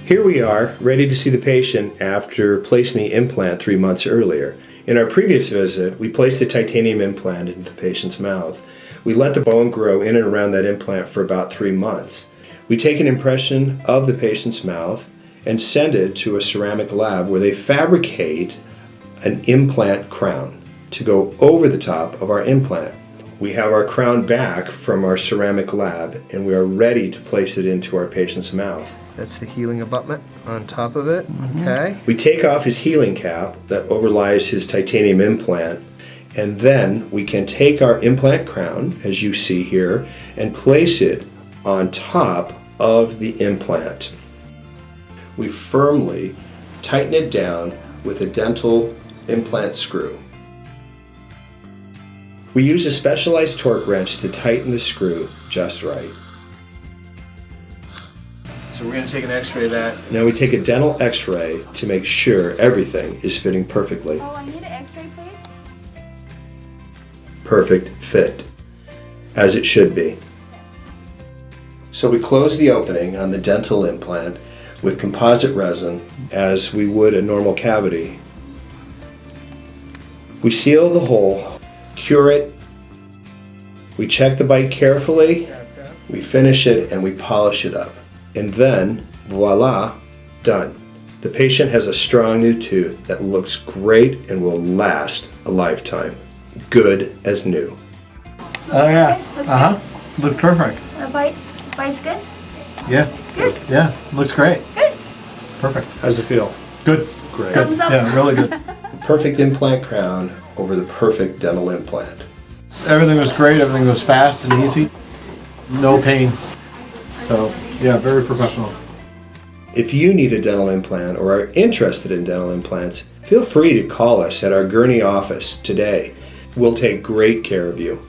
Here we are, ready to see the patient after placing the implant 3 months earlier. In our previous visit, we placed a titanium implant into the patient's mouth. We let the bone grow in and around that implant for about 3 months. We take an impression of the patient's mouth and send it to a ceramic lab where they fabricate an implant crown to go over the top of our implant. We have our crown back from our ceramic lab and we are ready to place it into our patient's mouth. That's the healing abutment on top of it. Okay. We take off his healing cap that overlies his titanium implant, and then we can take our implant crown, as you see here, and place it on top of the implant. We firmly tighten it down with a dental implant screw. We use a specialized torque wrench to tighten the screw just right. So we're going to take an x-ray of that. Now we take a dental x-ray to make sure everything is fitting perfectly. Oh, I need an x-ray, please. Perfect fit, as it should be. So we close the opening on the dental implant with composite resin as we would a normal cavity. We seal the hole, cure it, we check the bite carefully, we finish it, and we polish it up. And then, voila, done. The patient has a strong new tooth that looks great and will last a lifetime. Good as new. Oh yeah. Good. Looks perfect. Bite's good? Yeah. Good. Yeah. Looks great. Good. Perfect. How's it feel? Good. Great. Good. Thumbs up. Yeah, really good. Perfect implant crown over the perfect dental implant. Everything was great. Everything was fast and easy. No pain. So, yeah, very professional. If you need a dental implant or are interested in dental implants, feel free to call us at our Gurney office today. We'll take great care of you.